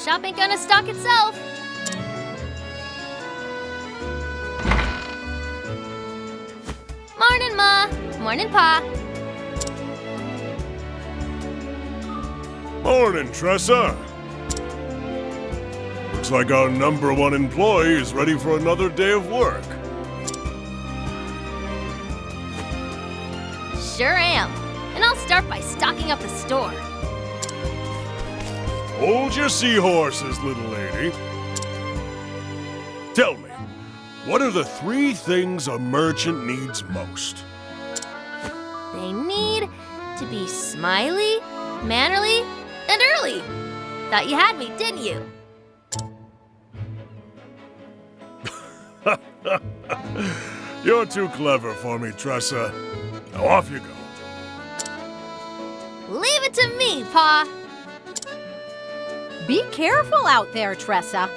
shop ain't gonna stock itself. Morning, Ma. Morning, Pa. Morning, Tressa. Looks like our #1 employee is ready for another day of work. Sure am. And I'll start by stocking up the store. Hold your seahorses, little lady. Tell me, what are the 3 things a merchant needs most? They need to be smiley, mannerly, and early. Thought you had me, didn't you? You're too clever for me, Tressa. Now off you go. Leave it to me, Pa. Be careful out there, Tressa.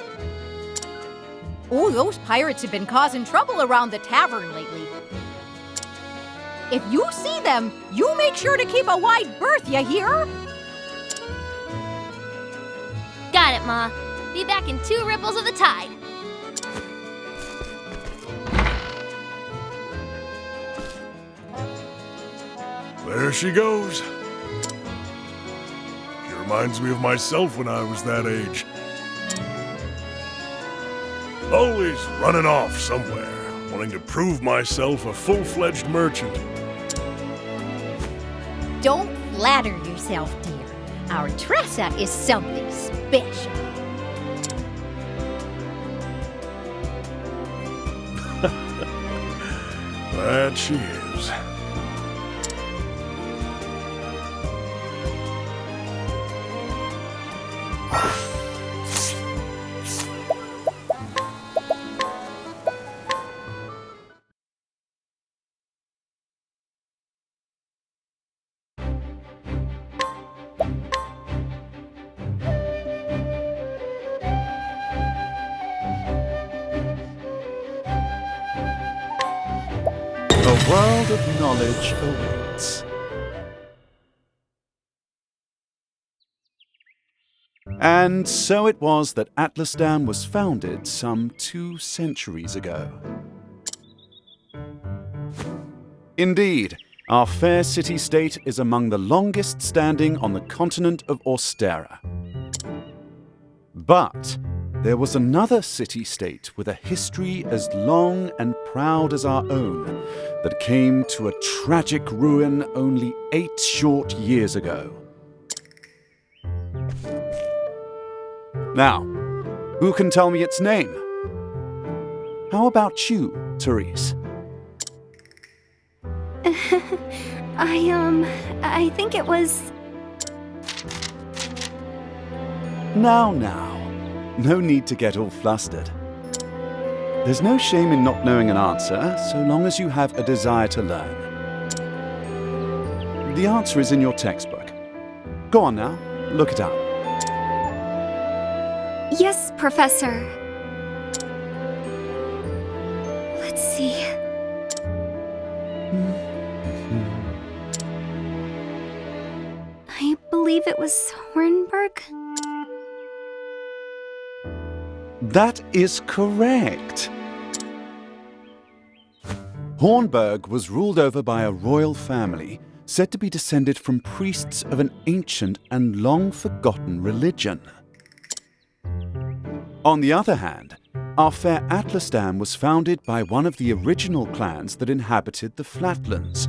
Oh, those pirates have been causing trouble around the tavern lately. If you see them, you make sure to keep a wide berth, you hear? Got it, Ma. Be back in 2 ripples of the tide. There she goes. She reminds me of myself when I was that age. Always running off somewhere, wanting to prove myself a full-fledged merchant. Don't flatter yourself, dear. Our Tressa is something special. That she is. A world of knowledge awaits. And so it was that Atlasdam was founded some 2 centuries ago. Indeed, our fair city-state is among the longest standing on the continent of Austera. But there was another city-state with a history as long and proud as our own that came to a tragic ruin only 8 short years ago. Now, who can tell me its name? How about you, Therese? I think it was... Now, no need to get all flustered. There's no shame in not knowing an answer, so long as you have a desire to learn. The answer is in your textbook. Go on now, look it up. Yes, Professor. Let's see. I believe it was Hornburg. That is correct. Hornburg was ruled over by a royal family said to be descended from priests of an ancient and long-forgotten religion. On the other hand, our fair Atlasdam was founded by one of the original clans that inhabited the Flatlands.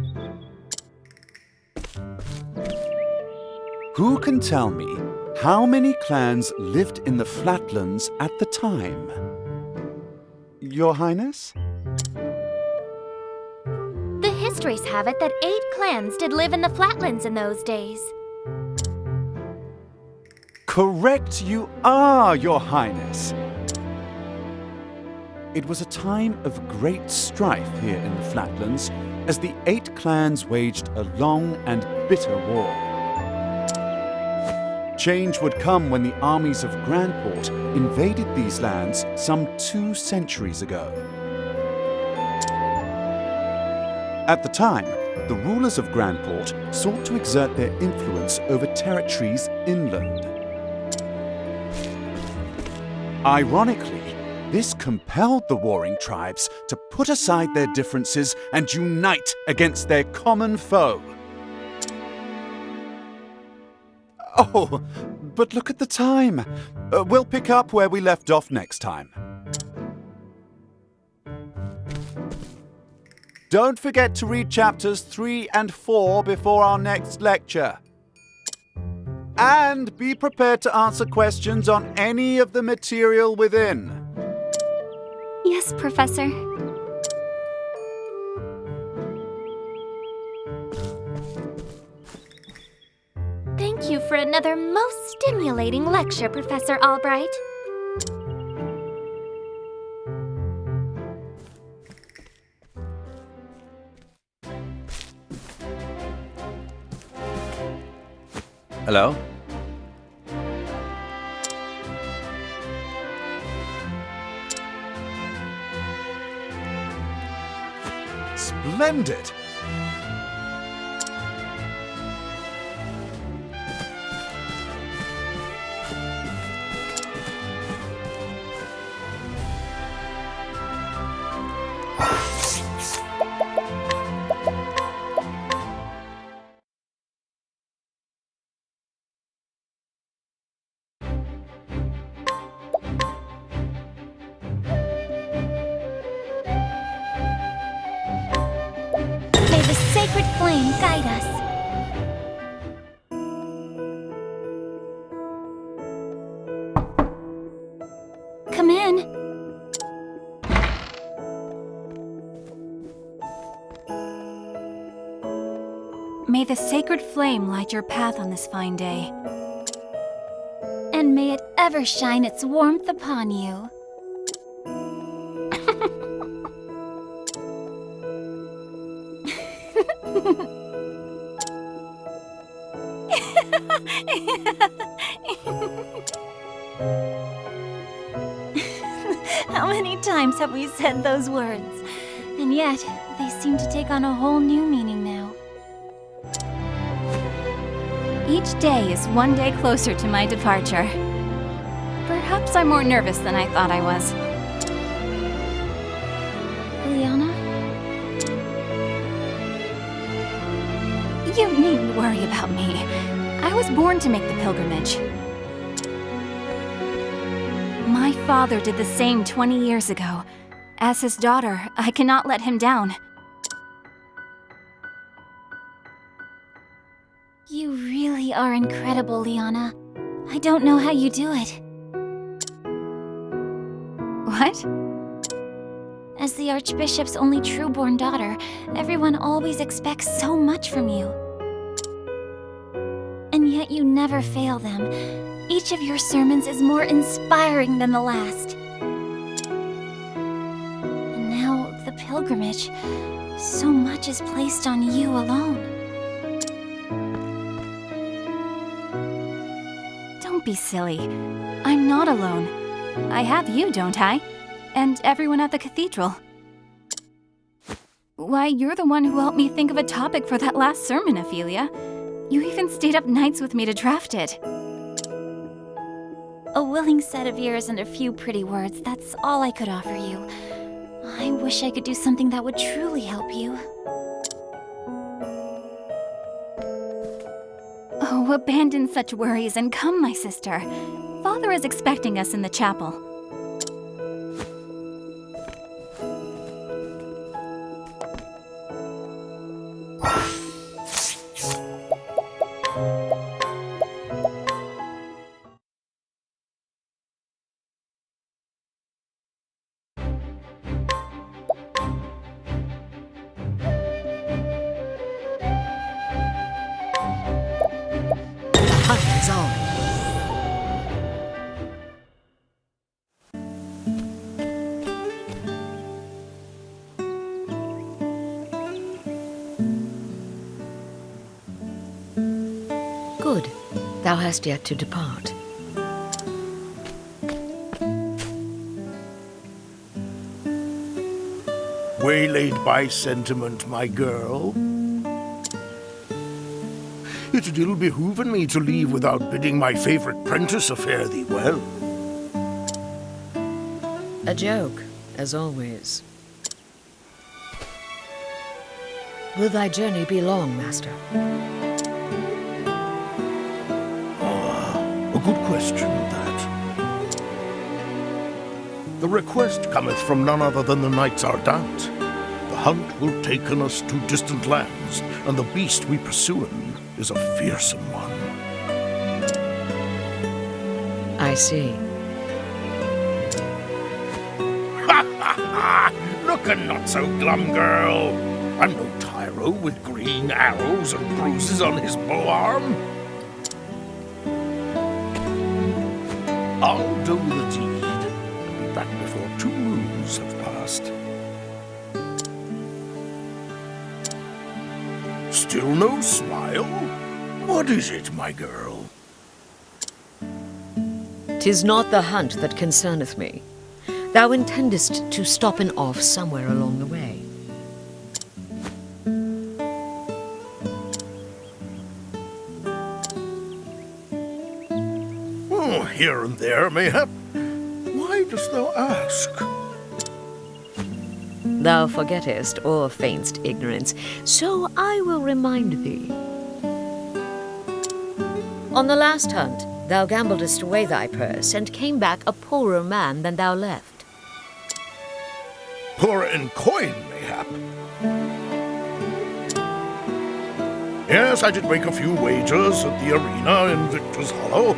Who can tell me how many clans lived in the Flatlands at the time? Your Highness? The histories have it that 8 clans did live in the Flatlands in those days. Correct you are, Your Highness. It was a time of great strife here in the Flatlands as the 8 clans waged a long and bitter war. Change would come when the armies of Grandport invaded these lands some 2 centuries ago. At the time, the rulers of Grandport sought to exert their influence over territories inland. Ironically, this compelled the warring tribes to put aside their differences and unite against their common foe. Oh, but look at the time. We'll pick up where we left off next time. Don't forget to read chapters 3 and 4 before our next lecture. And be prepared to answer questions on any of the material within. Yes, Professor. Thank you for another most stimulating lecture, Professor Albright. Hello? Splendid! May the sacred flame guide us. Come in. May the sacred flame light your path on this fine day. And may it ever shine its warmth upon you. How many times have we said those words? And yet, they seem to take on a whole new meaning now. Each day is one day closer to my departure. Perhaps I'm more nervous than I thought I was. Liana? You needn't worry about me. I was born to make the pilgrimage. My father did the same 20 years ago. As his daughter, I cannot let him down. You really are incredible, Liana. I don't know how you do it. What? As the Archbishop's only true-born daughter, everyone always expects so much from you. And yet you never fail them. Each of your sermons is more inspiring than the last. And now, the pilgrimage. So much is placed on you alone. Don't be silly. I'm not alone. I have you, don't I? And everyone at the cathedral. Why, you're the one who helped me think of a topic for that last sermon, Ophillia. You even stayed up nights with me to draft it. A willing set of ears and a few pretty words, that's all I could offer you. I wish I could do something that would truly help you. Oh, abandon such worries and come, my sister. Father is expecting us in the chapel. Good. Thou hast yet to depart. Waylaid by sentiment, my girl. It had ill behooven me to leave without bidding my favorite prentice fare thee well. A joke, as always. Will thy journey be long, master? A good question, that. The request cometh from none other than the Knights Ardent. The hunt will taken us to distant lands, and the beast we pursuin is a fearsome one. I see. Ha ha ha! Lookin' not so glum, girl. I'm no tyro with green arrows and bruises on his bow arm. I'll do the deed and be back before 2 moons have passed. Still no smile? What is it, my girl? 'Tis not the hunt that concerneth me. Thou intendest to stoppin off somewhere along the way. Oh, here and there, mayhap. Why dost thou ask? Thou forgettest or feign'st ignorance, so I will remind thee. On the last hunt, thou gambledest away thy purse, and came back a poorer man than thou left. Poorer in coin, mayhap. Yes, I did make a few wagers at the arena in Victor's Hollow.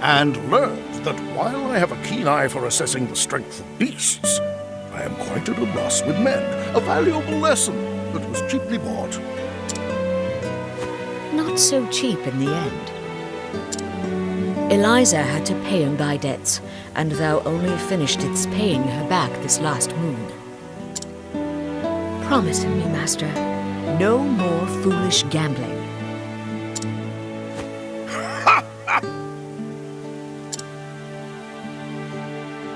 And learned that while I have a keen eye for assessing the strength of beasts, I am quite at a loss with men. A valuable lesson that was cheaply bought. Not so cheap in the end. Eliza had to pay on thy debts, and thou only finishedst paying her back this last moon. Promise me, master, no more foolish gambling.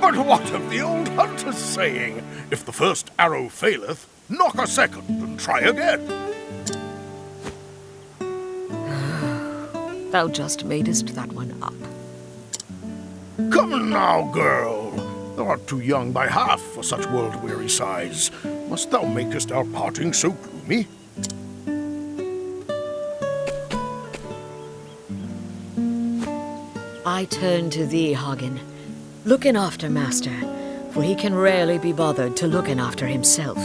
But what of the old hunter's saying? If the first arrow faileth, knock a second and try again. Thou just madest that one up. Come now, girl. Thou art too young by half for such world-weary sighs. Must thou makest our parting so gloomy? I turn to thee, Hagen. Lookin' after master, for he can rarely be bothered to lookin' after himself.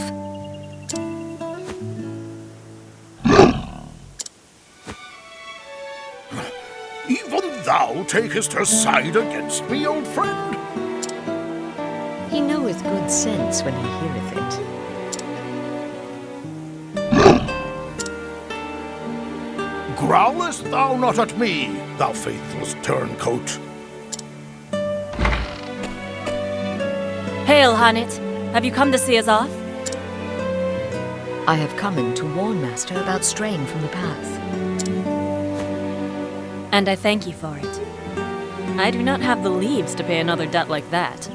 Even thou takest her side against me, old friend? He knoweth good sense when he heareth it. Growlest thou not at me, thou faithless turncoat? Hail, Hanit. Have you come to see us off? I have come in to warn master about straying from the path. And I thank you for it. I do not have the leaves to pay another debt like that.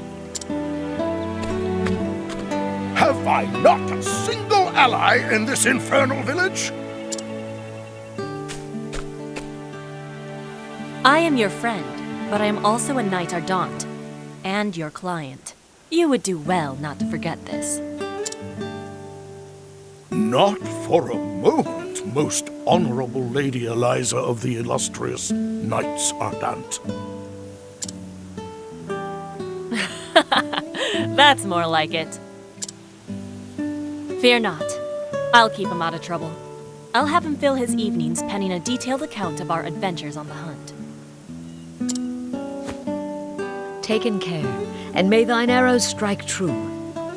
Have I not a single ally in this infernal village? I am your friend, but I am also a Knight Ardent, and your client. You would do well not to forget this. Not for a moment, most honorable Lady Eliza of the illustrious Knights Ardent. That's more like it. Fear not. I'll keep him out of trouble. I'll have him fill his evenings penning a detailed account of our adventures on the hunt. Taken care, and may thine arrows strike true.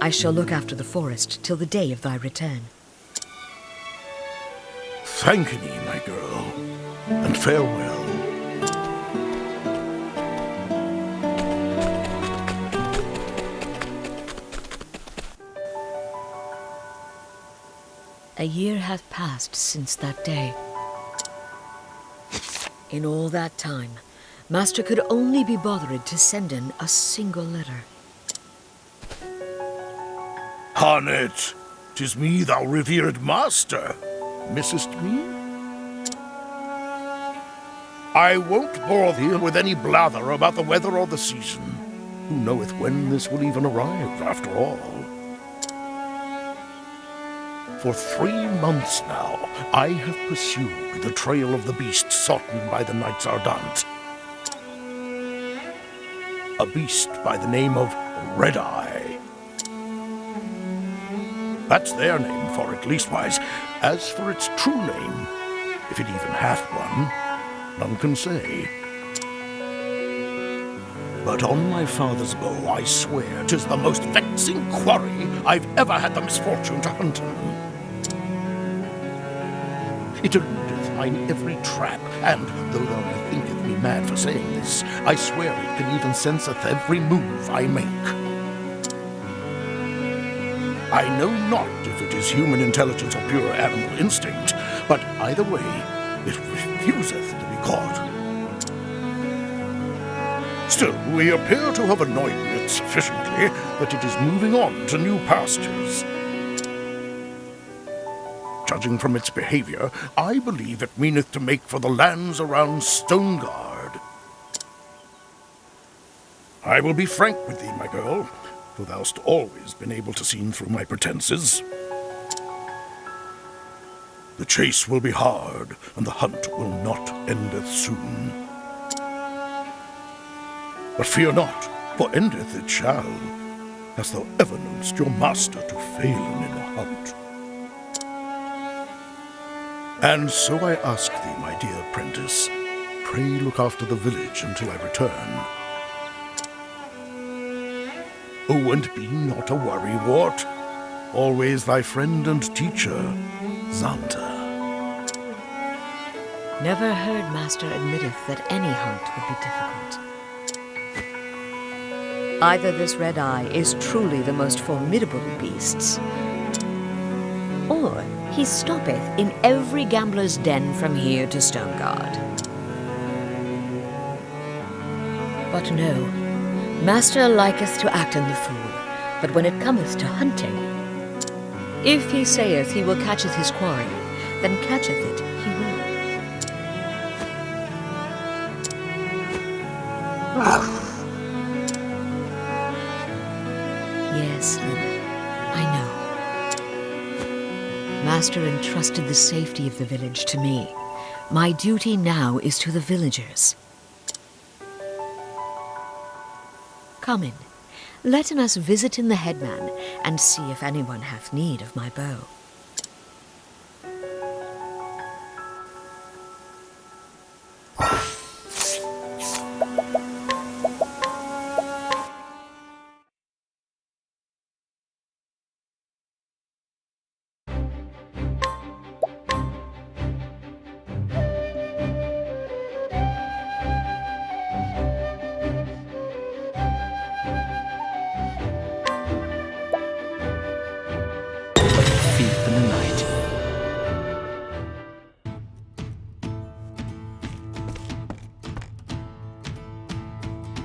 I shall look after the forest till the day of thy return. Thank thee, my girl, and farewell. A year hath passed since that day. In all that time, master could only be bothered to send in a single letter. Hanit, 'tis me, thou revered master. Missest me? I won't bore thee with any blather about the weather or the season. Who knoweth when this will even arrive, after all? For 3 months now, I have pursued the trail of the beast sought by the Knights Ardent. A beast by the name of Red-Eye. That's their name for it, leastwise. As for its true name, if it even hath one, none can say. But on my father's bow, I swear 'tis the most vexing quarry I've ever had the misfortune to hunt on. It eludeth mine every trap, and though thou may thinketh me mad for saying this, I swear it can even senseth every move I make. I know not if it is human intelligence or pure animal instinct, but either way, it refuseth to be caught. Still, we appear to have annoyed it sufficiently that it is moving on to new pastures. Judging from its behavior, I believe it meaneth to make for the lands around Stoneguard. I will be frank with thee, my girl, though thou'st always been able to see through my pretenses. The chase will be hard, and the hunt will not endeth soon. But fear not, for endeth it shall. Hast thou ever know'st your master to fail in a hunt? And so I ask thee, my dear apprentice, pray look after the village until I return. Oh, and be not a worrywart. Always thy friend and teacher, Xanta. Never heard Master admitteth that any hunt would be difficult. Either this Red-Eye is truly the most formidable of beasts, or he stoppeth in every gambler's den from here to Stoneguard. But no, Master liketh to act in the fool, but when it cometh to hunting, if he saith he will catcheth his quarry, then catcheth it he will. Yes, I know. Master entrusted the safety of the village to me. My duty now is to the villagers. Come in. Let us visit in the headman, and see if anyone hath need of my bow.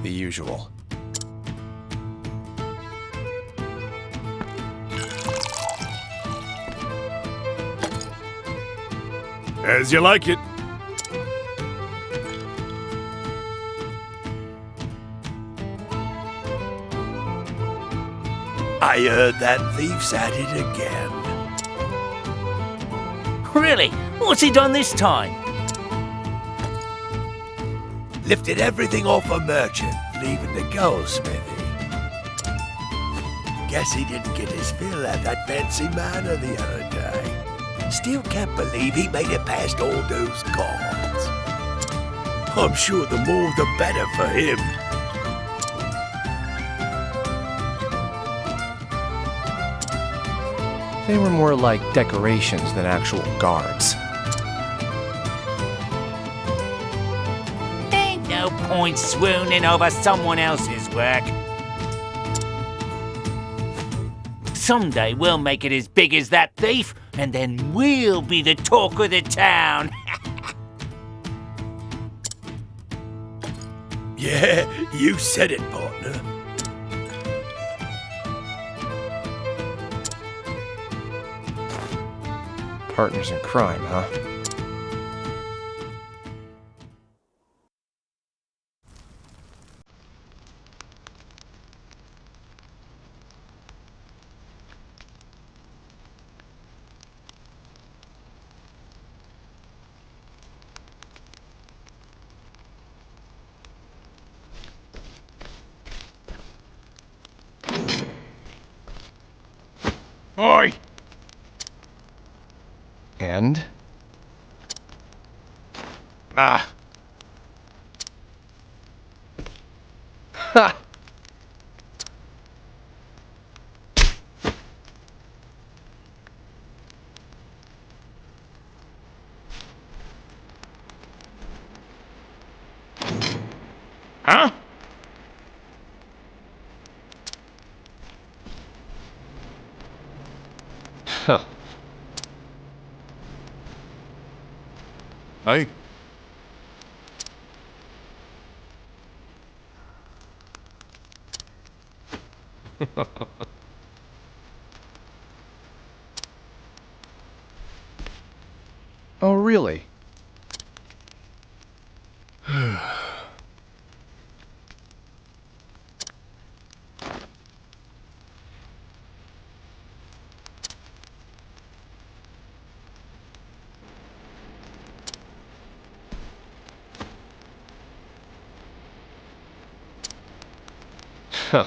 The usual. As you like it. I heard that thief's at it again. Really? What's he done this time? Lifted everything off a merchant, leaving the goldsmithy. Guess he didn't get his fill at that fancy manor the other day. Still can't believe he made it past all those guards. I'm sure the more the better for him. They were more like decorations than actual guards. Ain't no point swooning over someone else's work. Someday we'll make it as big as that thief, and then we'll be the talk of the town. Yeah, you said it, partner. Partners in crime, huh? Oi! And? Ah! Ha! Huh? Huh. Hey. Oh, really? Huh.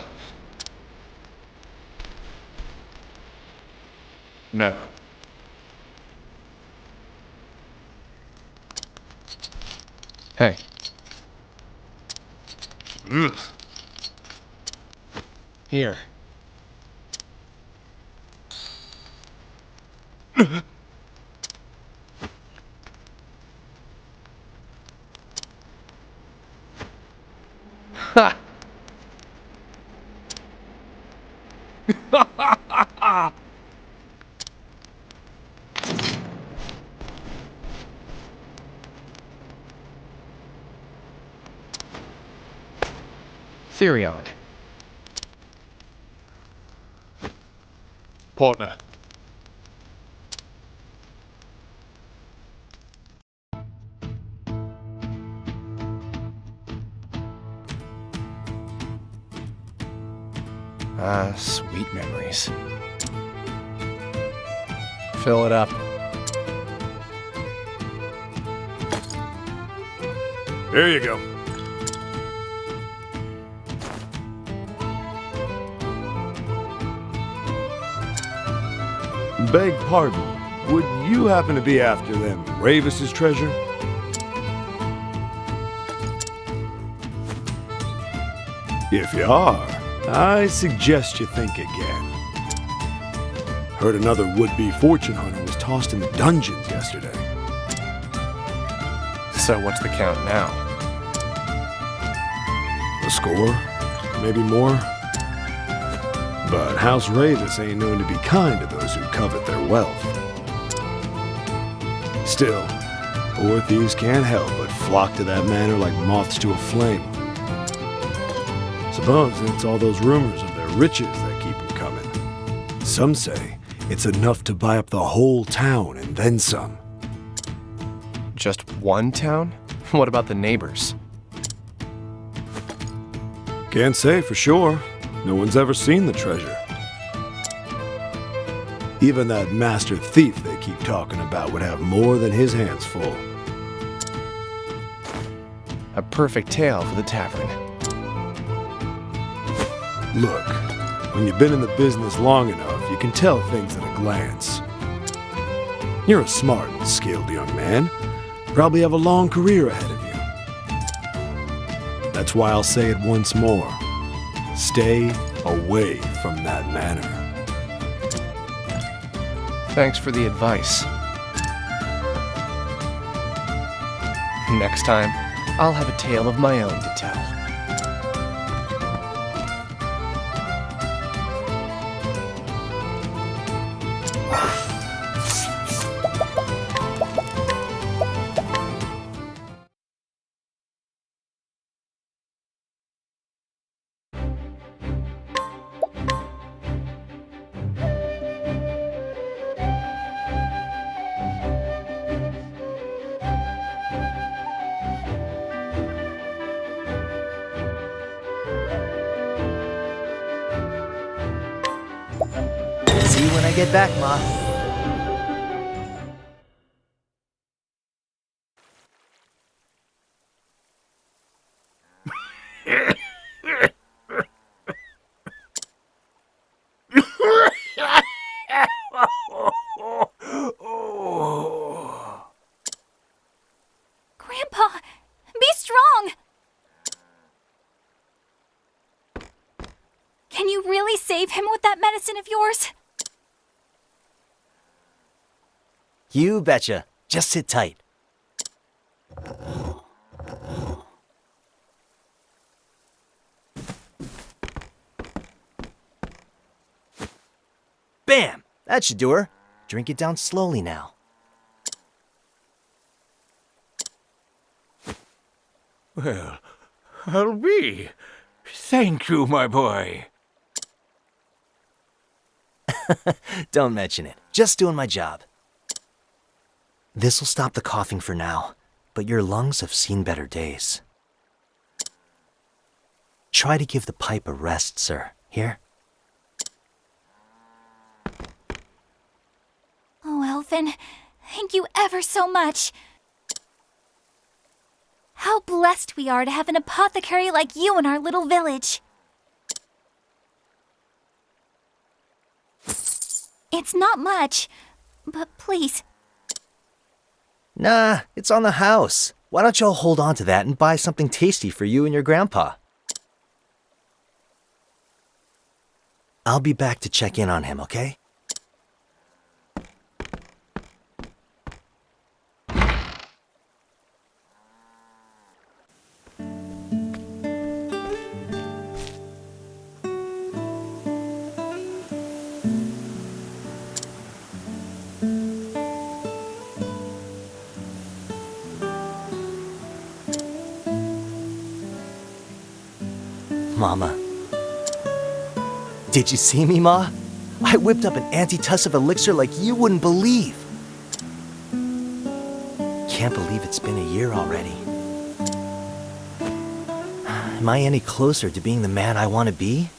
No. Hey. Ugh. Here. Ha! Therion. Partner. Ah, sweet memories. Fill it up. Here you go. Beg pardon, would you happen to be after them Ravis's treasure? If you are, I suggest you think again. Heard another would-be fortune hunter was tossed in the dungeons yesterday. So what's the count now? A score? Maybe more? But House Ravis ain't known to be kind to those who covet their wealth. Still, poor thieves can't help but flock to that manor like moths to a flame. Suppose it's all those rumors of their riches that keep them coming. Some say it's enough to buy up the whole town and then some. Just one town? What about the neighbors? Can't say for sure. No one's ever seen the treasure. Even that master thief they keep talking about would have more than his hands full. A perfect tale for the tavern. Look, when you've been in the business long enough, you can tell things at a glance. You're a smart and skilled young man. Probably have a long career ahead of you. That's why I'll say it once more. Stay away from that manor. Thanks for the advice. Next time, I'll have a tale of my own to tell. See you when I get back, Ma. save him with that medicine of yours? You betcha. Just sit tight. Bam! That should do her. Drink it down slowly now. Well, I'll be. Thank you, my boy. Don't mention it. Just doing my job. This'll stop the coughing for now, but your lungs have seen better days. Try to give the pipe a rest, sir. Here? Oh, Alfyn, thank you ever so much. How blessed we are to have an apothecary like you in our little village. It's not much, but please. Nah, it's on the house. Why don't y'all hold on to that and buy something tasty for you and your grandpa? I'll be back to check in on him, okay? Mama. Did you see me, Ma? I whipped up an antitussive elixir like you wouldn't believe. Can't believe it's been a year already. Am I any closer to being the man I want to be?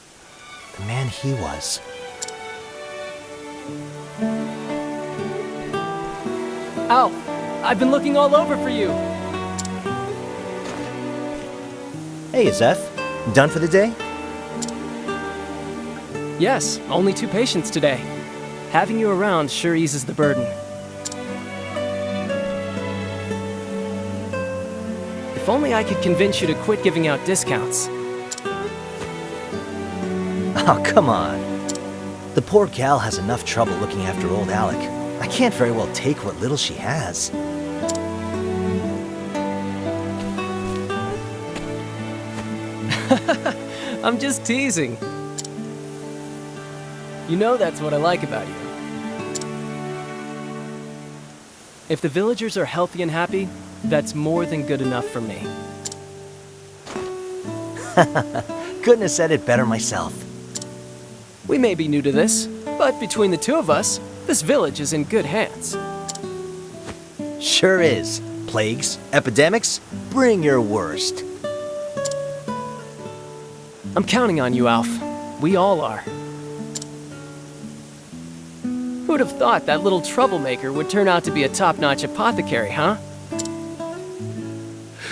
The man he was. Alf, I've been looking all over for you. Hey, Zeph. Done for the day? Yes, only 2 patients today. Having you around sure eases the burden. If only I could convince you to quit giving out discounts. Oh, come on. The poor gal has enough trouble looking after old Alec. I can't very well take what little she has. I'm just teasing. You know that's what I like about you. If the villagers are healthy and happy, that's more than good enough for me. Couldn't have said it better myself. We may be new to this, but between the 2 of us, this village is in good hands. Sure is. Plagues, epidemics, bring your worst. I'm counting on you, Alf. We all are. Who'd have thought that little troublemaker would turn out to be a top-notch apothecary, huh?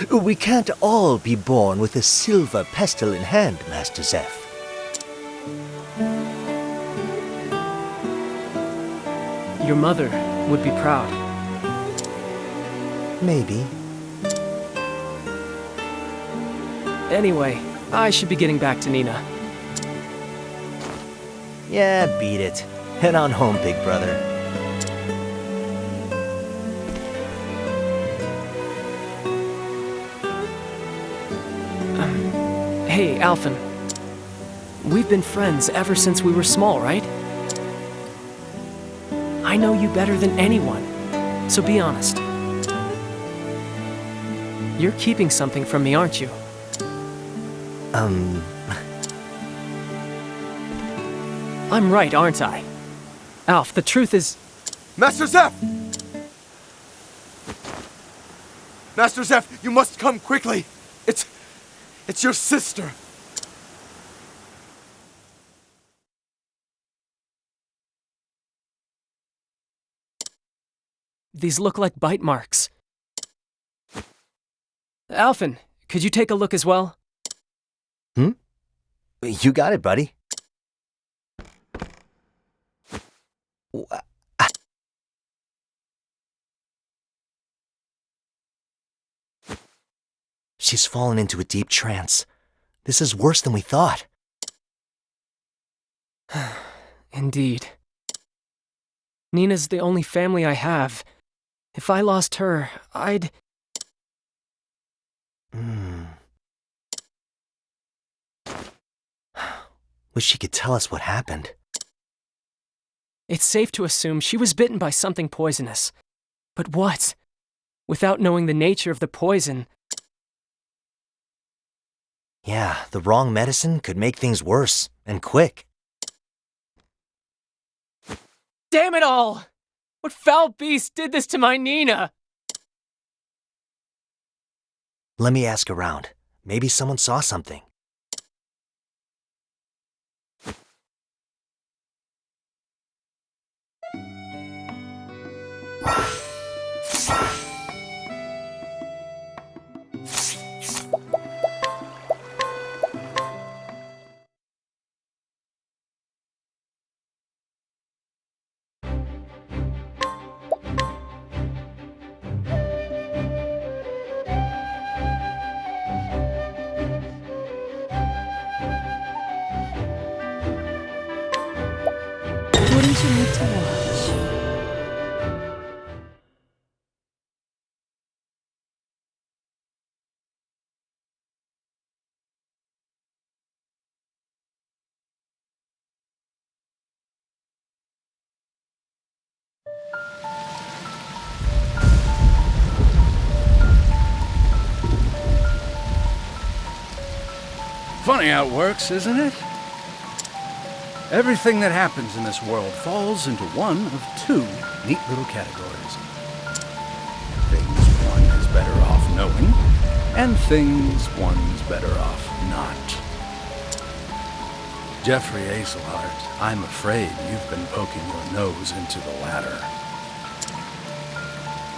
We can't all be born with a silver pestle in hand, Master Zeph. Your mother would be proud. Maybe. Anyway, I should be getting back to Nina. Yeah, beat it. Head on home, big brother. Hey, Alfyn. We've been friends ever since we were small, right? I know you better than anyone, so be honest. You're keeping something from me, aren't you? I'm right, aren't I? Alf, the truth is... Master Zeph! Master Zeph, you must come quickly. It's your sister. These look like bite marks. Alfyn, could you take a look as well? You got it, buddy. She's fallen into a deep trance. This is worse than we thought. Indeed. Nina's the only family I have. If I lost her, I'd... Wish she could tell us what happened. It's safe to assume she was bitten by something poisonous. But what? Without knowing the nature of the poison... Yeah, the wrong medicine could make things worse, and quick. Damn it all! What foul beast did this to my Nina? Let me ask around. Maybe someone saw something. Wouldn't you like to watch? Funny how it works, isn't it? Everything that happens in this world falls into one of two neat little categories. Things one is better off knowing, and things one's better off not. Jeffrey Aselhart, I'm afraid you've been poking your nose into the latter.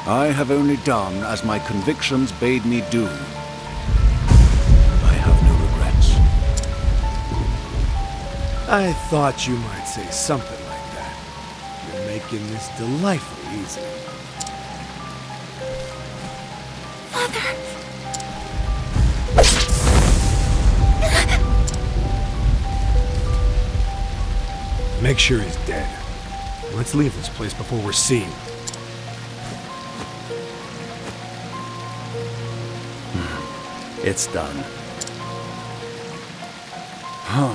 I have only done as my convictions bade me do. I have no regrets. I thought you might say something like that. You're making this delightfully easy. Make sure he's dead. Let's leave this place before we're seen. It's done. Huh.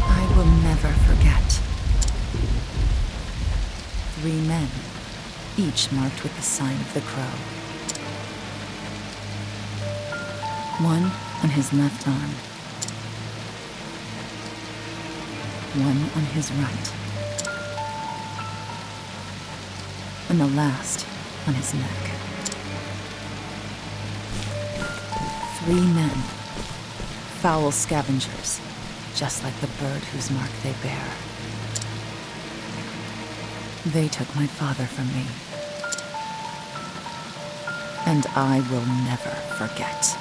I will never forget. 3 men, each marked with the sign of the crow. One on his left arm. One on his right. And the last on his neck. 3 men. Foul scavengers, just like the bird whose mark they bear. They took my father from me. And I will never forget.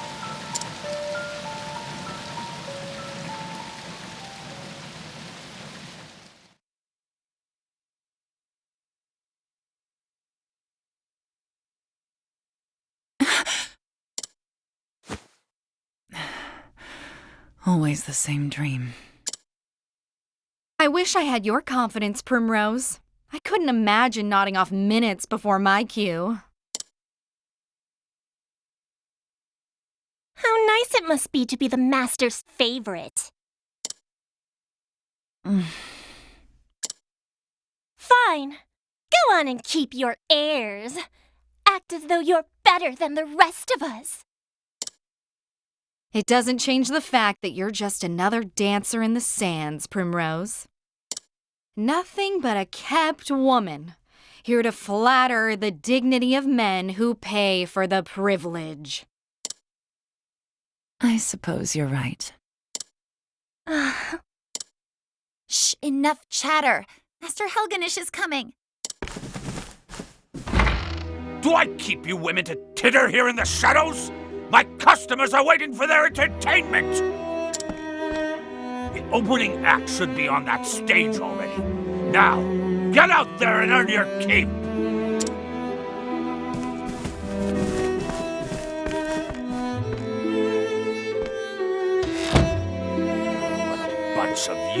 Always the same dream. I wish I had your confidence, Primrose. I couldn't imagine nodding off minutes before my cue. How nice it must be to be the master's favorite. Fine. Go on and keep your airs. Act as though you're better than the rest of us. It doesn't change the fact that you're just another dancer in the sands, Primrose. Nothing but a kept woman, here to flatter the dignity of men who pay for the privilege. I suppose you're right. Shh, enough chatter. Master Helganish is coming. Do I keep you women to titter here in the shadows? My customers are waiting for their entertainment! The opening act should be on that stage already. Now, get out there and earn your keep!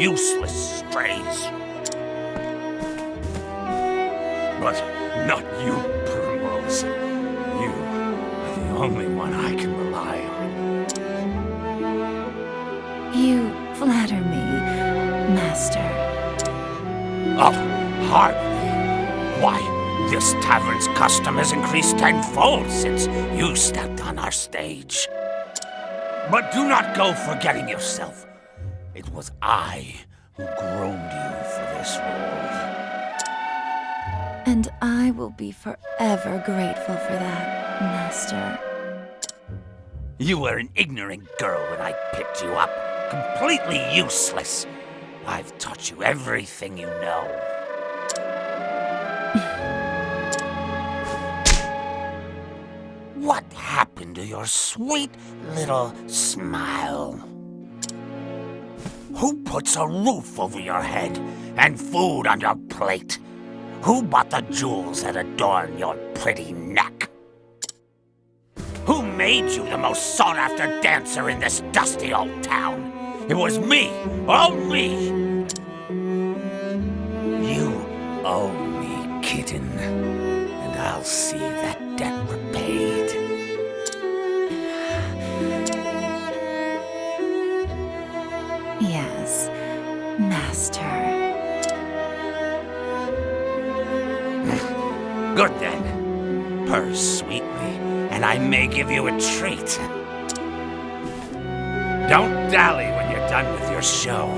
useless strays. But not you, Primrose. You are the only one I can rely on. You flatter me, Master. Oh, hardly. Why, this tavern's custom has increased tenfold since you stepped on our stage. But do not go forgetting yourself. It was I who groomed you for this role. And I will be forever grateful for that, Master. You were an ignorant girl when I picked you up, completely useless. I've taught you everything you know. What happened to your sweet little smile? Who puts a roof over your head and food on your plate? Who bought the jewels that adorn your pretty neck? Who made you the most sought-after dancer in this dusty old town? It was me, all me. You owe me, kitten, and I'll see that debt repaid. Yes, Master. Good then. Purr sweetly, and I may give you a treat. Don't dally when you're done with your show.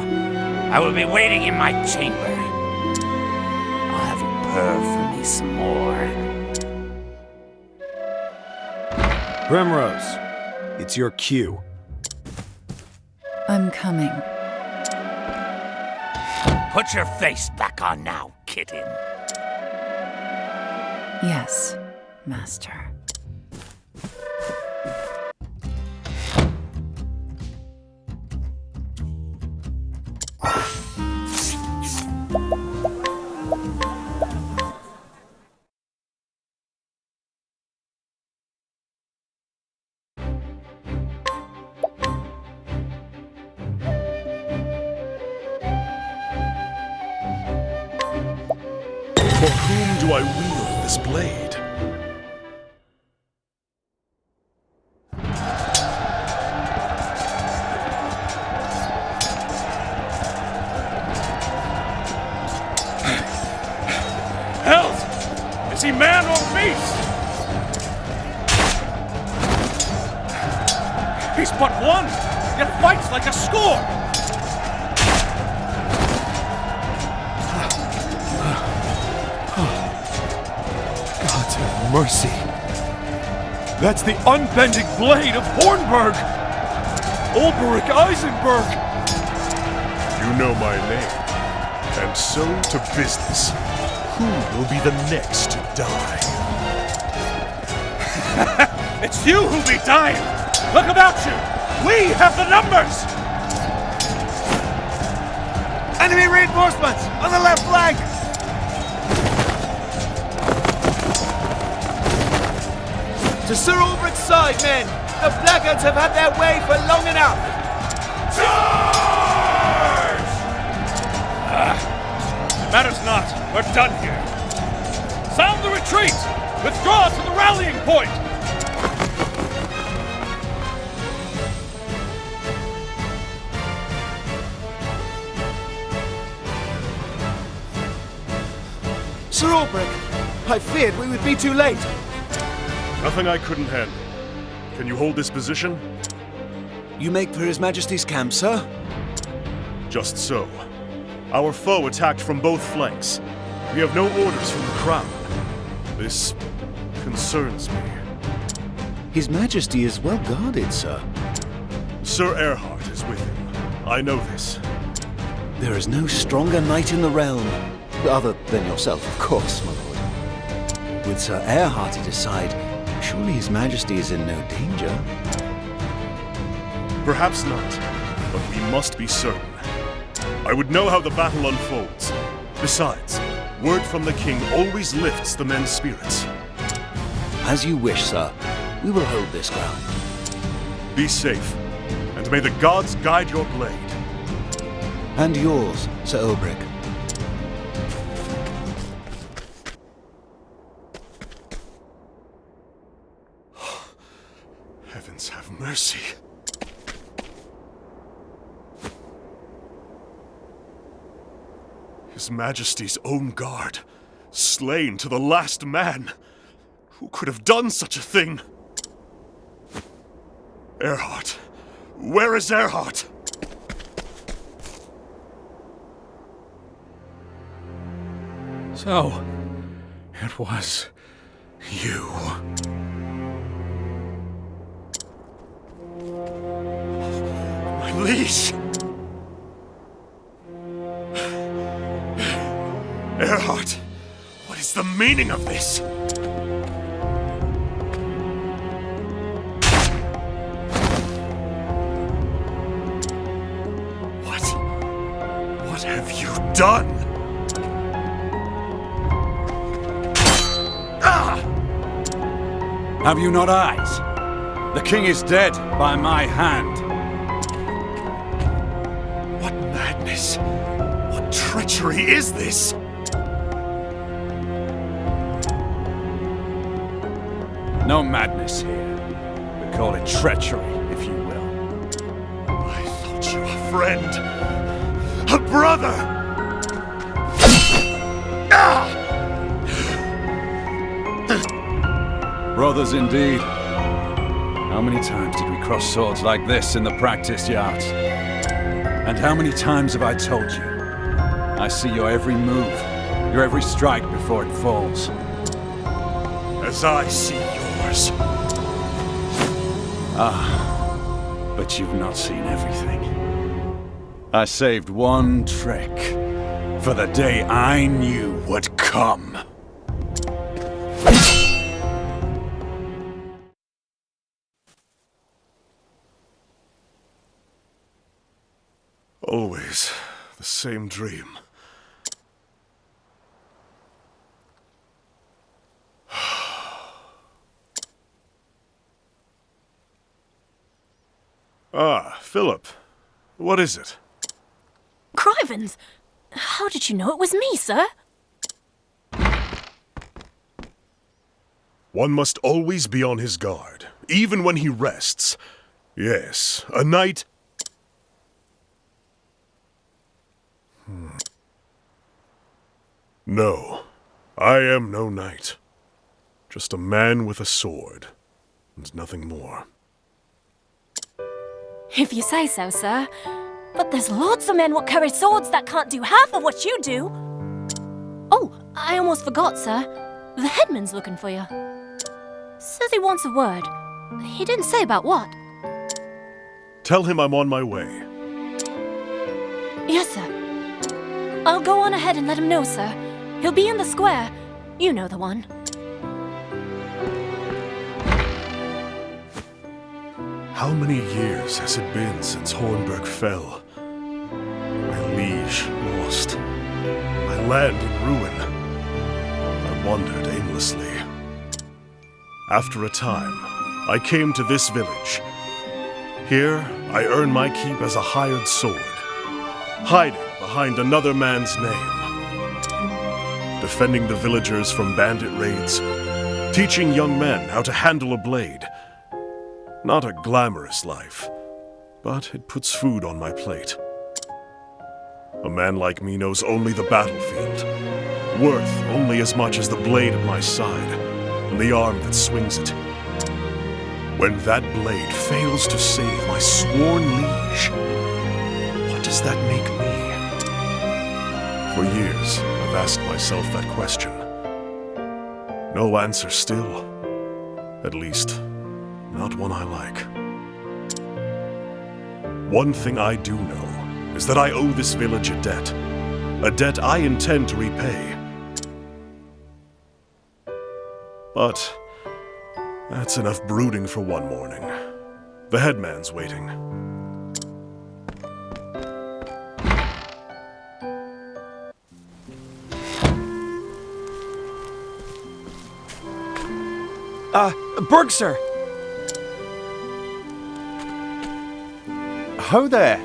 I will be waiting in my chamber. I'll have you purr for me some more. Primrose, it's your cue. I'm coming. Put your face back on now, kitten. Yes, Master. For whom do I wield this blade? Hells! Is he man or beast? He's but one, yet fights like a score! Gods have mercy. That's the unbending blade of Hornburg! Olberic Eisenberg! You know my name. And so to business. Who will be the next to die? It's you who'll be dying! Look about you! We have the numbers! Enemy reinforcements on the left flank! To Sir Olberic's side, men! The Blackguards have had their way for long enough! Charge! It matters not. We're done here. Sound the retreat! Withdraw to the rallying point! Sir Olberic, I feared we would be too late. Nothing I couldn't handle. Can you hold this position? You make for His Majesty's camp, sir? Just so. Our foe attacked from both flanks. We have no orders from the crown. This concerns me. His Majesty is well guarded, sir. Sir Erhard is with him. I know this. There is no stronger knight in the realm. Other than yourself, of course, my lord. With Sir Erhard at his side, surely His Majesty is in no danger. Perhaps not, but we must be certain. I would know how the battle unfolds. Besides, word from the king always lifts the men's spirits. As you wish, sir. We will hold this ground. Be safe, and may the gods guide your blade. And yours, Sir Olberic. Heavens have mercy. His Majesty's own guard, slain to the last man. Who could have done such a thing? Erhardt. Where is Erhardt? So, it was you. My liege! Erhardt, what is the meaning of this? What have you done? Have you not eyes? The king is dead by my hand. What madness? What treachery is this? No madness here. We call it treachery, if you will. I thought you a friend. A brother! Brothers indeed. How many times did we cross swords like this in the practice yards? And how many times have I told you? I see your every move, your every strike before it falls. As I see yours. Ah, but you've not seen everything. I saved one trick for the day I knew would come. Always the same dream. Ah, Philip. What is it? Crivens! How did you know it was me, sir? One must always be on his guard, even when he rests. Yes, a knight... No, I am no knight. Just a man with a sword, and nothing more. If you say so, sir. But there's lots of men what carry swords that can't do half of what you do. Oh, I almost forgot, sir. The headman's looking for you. Says he wants a word. He didn't say about what. Tell him I'm on my way. Yes, sir. I'll go on ahead and let him know, sir. He'll be in the square. You know the one. How many years has it been since Hornburg fell? My liege lost. My land in ruin. I wandered aimlessly. After a time, I came to this village. Here, I earn my keep as a hired sword, hiding behind another man's name. Defending the villagers from bandit raids, teaching young men how to handle a blade. Not a glamorous life, but it puts food on my plate. A man like me knows only the battlefield, worth only as much as the blade at my side and the arm that swings it. When that blade fails to save my sworn liege, what does that make me? For years, I've asked myself that question. No answer still. At least, not one I like. One thing I do know is that I owe this village a debt I intend to repay. But that's enough brooding for one morning. The headman's waiting. Berg, sir! Ho there!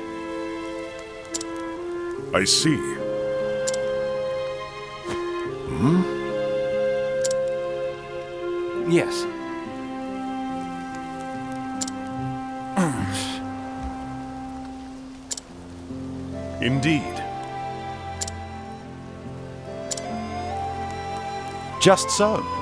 I see. Yes. Indeed. Just so.